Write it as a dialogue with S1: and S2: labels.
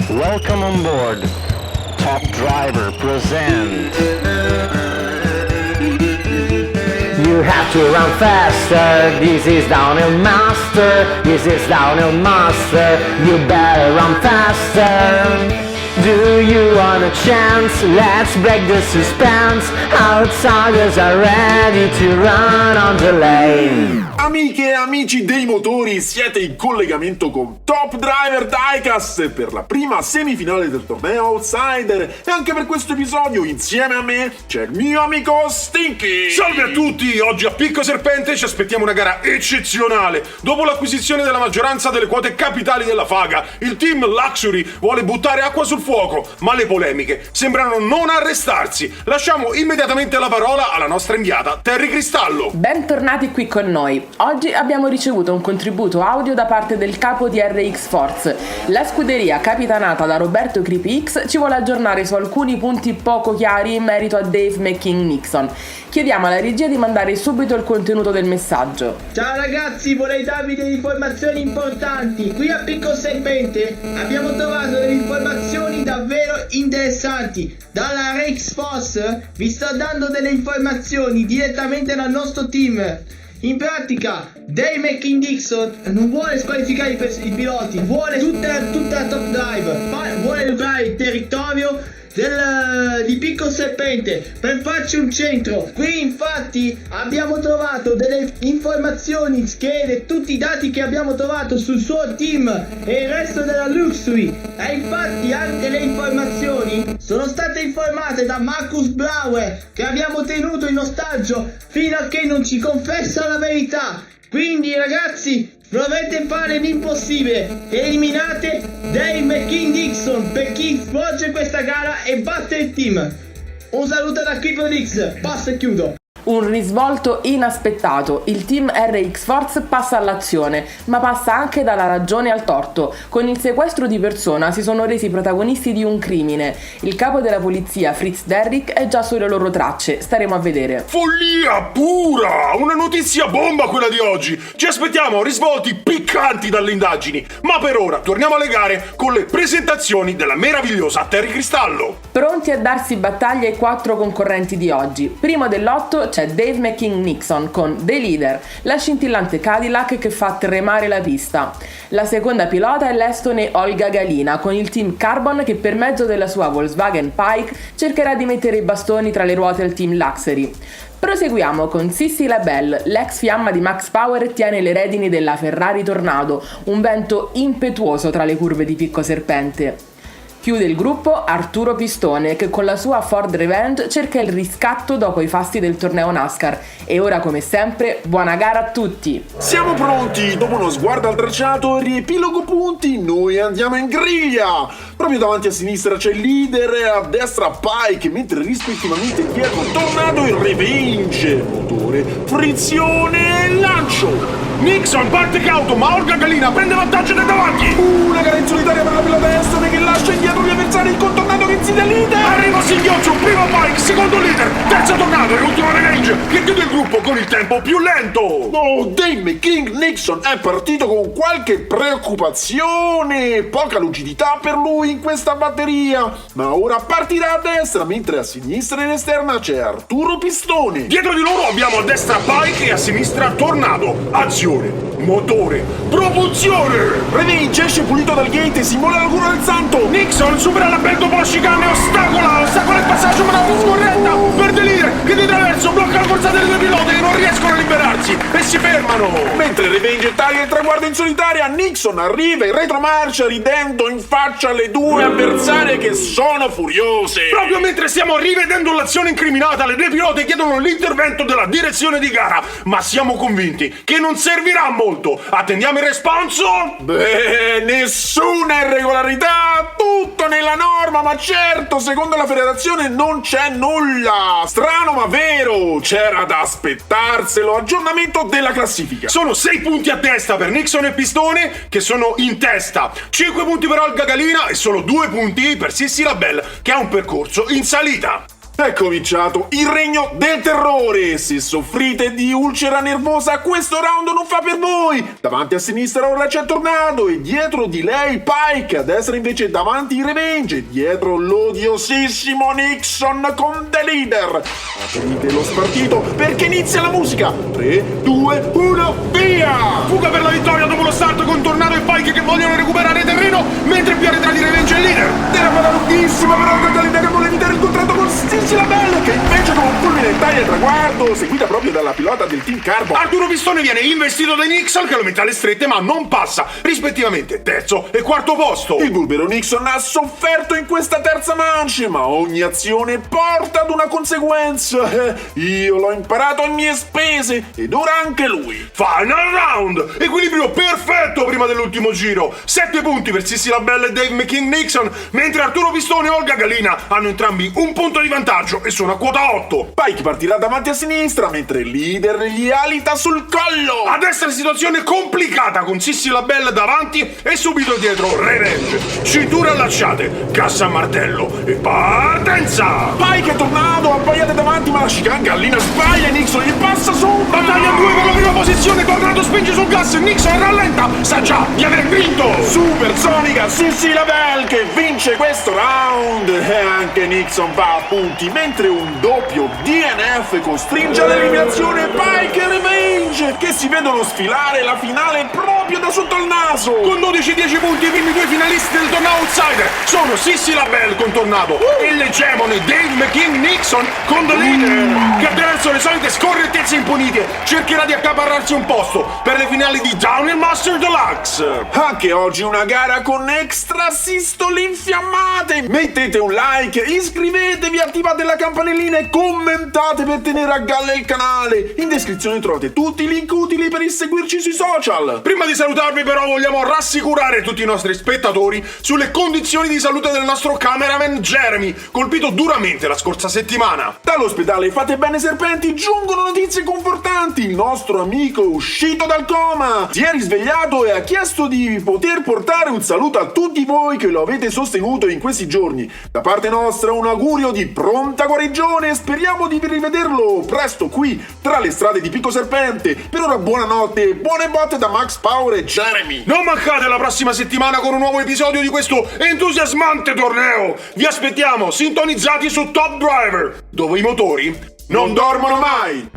S1: Welcome on board. Top Driver present. You have to run faster. This is downhill master. This is downhill master. You better run faster. Do you want a chance? Let's break the suspense. Outsiders are ready to run on the lane.
S2: Amiche e amici dei motori, siete in collegamento con Top Driver Diecast per la prima semifinale del torneo Outsider, e anche per questo episodio insieme a me c'è il mio amico Stinky.
S3: Salve a tutti, oggi a Picco Serpente ci aspettiamo una gara eccezionale. Dopo l'acquisizione della maggioranza delle quote capitali della Faga, il team Luxury vuole buttare acqua sul fuoco, ma le polemiche sembrano non arrestarsi. Lasciamo immediatamente la parola alla nostra inviata Terry Cristallo.
S4: Bentornati qui con noi. Oggi abbiamo ricevuto un contributo audio da parte del capo di RX Force. La scuderia capitanata da Roberto Creepy X ci vuole aggiornare su alcuni punti poco chiari in merito a Dave McKing-Nixon. Chiediamo alla regia di mandare subito il contenuto del messaggio.
S5: Ciao ragazzi, vorrei darvi delle informazioni importanti. Qui a Picco Serpente abbiamo trovato delle informazioni davvero interessanti. Dalla RX Force vi sto dando delle informazioni direttamente dal nostro team. In pratica, Dave McKing-Nixon non vuole squalificare i piloti, vuole tutta la top drive, vuole levare il territorio di Picco Serpente per farci un centro. Qui infatti abbiamo trovato delle informazioni, schede, tutti i dati che abbiamo trovato sul suo team e il resto della Luxury, e infatti anche le informazioni sono state informate da Marcus Brauer, che abbiamo tenuto in ostaggio fino a che non ci confessa la verità. Quindi ragazzi, dovete fare l'impossibile, eliminate Dave McKing-Nixon per chi svolge questa gara e batte il team. Un saluto da Creepy X, passo e chiudo.
S4: Un risvolto inaspettato, il team RX Force passa all'azione, ma passa anche dalla ragione al torto. Con il sequestro di persona si sono resi protagonisti di un crimine. Il capo della polizia, Fritz Derrick, è già sulle loro tracce, staremo a vedere.
S3: Follia pura! Una notizia bomba quella di oggi! Ci aspettiamo risvolti piccanti dalle indagini, ma per ora torniamo alle gare con le presentazioni della meravigliosa Terry Cristallo.
S4: Pronti a darsi battaglia i 4 concorrenti di oggi. Primo dell'otto c'è Dave McKing-Nixon con The Leader, la scintillante Cadillac che fa tremare la pista. La seconda pilota è l'estone Olga Galina con il team Carbon che per mezzo della sua Volkswagen Pike cercherà di mettere i bastoni tra le ruote al team Luxury. Proseguiamo con Sissy LaBelle, l'ex fiamma di Max Power tiene le redini della Ferrari Tornado, un vento impetuoso tra le curve di Picco Serpente. Chiude il gruppo Arturo Pistone che con la sua Ford Revenge cerca il riscatto dopo i fasti del torneo NASCAR. E ora come sempre buona gara a tutti!
S2: Siamo pronti, dopo uno sguardo al tracciato e riepilogo punti, noi andiamo in griglia! Proprio davanti a sinistra c'è il leader e a destra Pike, mentre rispettivamente dietro Tornado e Revenge, motore, frizione e lancio!
S3: Nixon parte cauto, ma Olga Galina prende vantaggio da davanti!
S2: Una gara in solitaria per la pilota estone che lascia indietro gli avversari, il contornato che inside leader!
S3: Arriva Singhiozzo, primo Pike, secondo leader, terzo Tornado e ultimo Revenge, che chiude il gruppo con il tempo più lento!
S2: Oh, Dave McKing-Nixon è partito con qualche preoccupazione, poca lucidità per lui in questa batteria, ma ora partirà a destra, mentre a sinistra in esterna c'è Arturo Pistone.
S3: Dietro di loro abbiamo a destra Pike e a sinistra Tornado. Azione, motore, propulsione!
S2: Revenge esce pulito dal gate e simula la cura del santo.
S3: Nixon supera la bel dopo la chicane, ostacola il passaggio, manovra scorretta per The Leader che di traverso blocca la forza delle due piloti che non riescono a liberarsi e si fermano.
S2: Mentre Revenge taglia il traguardo in solitaria, Nixon arriva in retromarcia ridendo in faccia alle due avversarie che sono furiose.
S3: Proprio mentre stiamo rivedendo l'azione incriminata, le due pilote chiedono l'intervento della direzione di gara, ma siamo convinti che non servirà molto. Attendiamo il responso?
S2: Beh, nessuna irregolarità, tutto nella norma, ma certo, secondo la federazione non c'è nulla. Strano ma vero, c'era da aspettarselo. Aggiornamento della classifica.
S3: Sono 6 punti a testa per Nixon e Pistone, che sono in testa, 5 punti per Olga Galina e solo 2 punti per Sissy LaBelle, che ha un percorso in salita.
S2: È cominciato il regno del terrore. Se soffrite di ulcera nervosa, questo round non fa per voi. Davanti a sinistra ora c'è Tornado e dietro di lei Pike. A destra invece davanti Revenge e dietro l'odiosissimo Nixon con The Leader. Aprite lo spartito perché inizia la musica. 3, 2, 1, via!
S3: Fuga per la vittoria dopo lo start con Tornado e Pike che vogliono recuperare terreno, mentre più arretrati Revenge e Leader.
S2: Era bella lunghissima, però The Leader vuole evitare il contratto con Sissi la Bella, che invece con un fulmine in taglia al traguardo, seguita proprio dalla pilota del Team Carbon.
S3: Arturo Pistone viene investito da Nixon che lo mette alle strette ma non passa, rispettivamente terzo e quarto posto.
S2: Il burbero Nixon ha sofferto in questa terza manche, ma ogni azione porta ad una conseguenza. Io l'ho imparato a mie spese ed ora anche lui.
S3: Final round! Equilibrio perfetto prima dell'ultimo giro. 7 punti per Sissi la Bella e Dave McKing Nixon, mentre Arturo Pistone e Olga Galina hanno entrambi un punto di vantaggio e sono a quota 8.
S2: Pike partirà davanti a sinistra, mentre il leader gli alita sul collo.
S3: A destra situazione complicata con Sissi la Bella davanti e subito dietro Revenge. Cinture allacciate, cassa a martello e partenza!
S2: Pike è tornato, appaiate davanti, ma la chicane Gallina sbaglia e Nixon gli passa su.
S3: Battaglia 2 per la prima posizione, Tornado spinge sul gas, Nixon rallenta, sa già di aver vinto!
S2: Supersonica Sissi la Bella che vince questo round e anche Nixon va a punti, mentre un doppio DNF costringe all'eliminazione Pike e Revenge che si vedono sfilare la finale proprio da sotto il naso.
S3: Con 12-10 punti i primi due finalisti del torneo Outsider sono Sissi la Bella con Tornado e l'egemone Dave McKing Nixon con The Leader che attraverso le solite scorrettezze impunite cercherà di accaparrarsi un posto per le finali di Downhill Master Deluxe.
S2: Anche oggi una gara con extra sistole infiammate. Mettete un like, iscrivetevi, attivate la campanellina e commentate per tenere a galla il canale. In descrizione trovate tutti i link utili per seguirci sui social.
S3: Prima di salutarvi però vogliamo rassicurare tutti i nostri spettatori sulle condizioni di salute del nostro cameraman Jeremy, colpito duramente la scorsa settimana.
S2: Dall'ospedale Fate Bene Serpenti giungono notizie confortanti. Il nostro amico è uscito dal coma, si è risvegliato e ha chiesto di poter portare un saluto a tutti voi che lo avete sostenuto in questi giorni. Da parte nostra un augurio di pronta guarigione e speriamo di rivederlo presto qui tra le strade di Picco Serpente. Per ora buonanotte e buone botte da Max Power e Jeremy.
S3: Non mancate la prossima settimana con un nuovo episodio di questo entusiasmante torneo. Vi aspettiamo sintonizzati su Top Driver, dove i motori non dormono mai.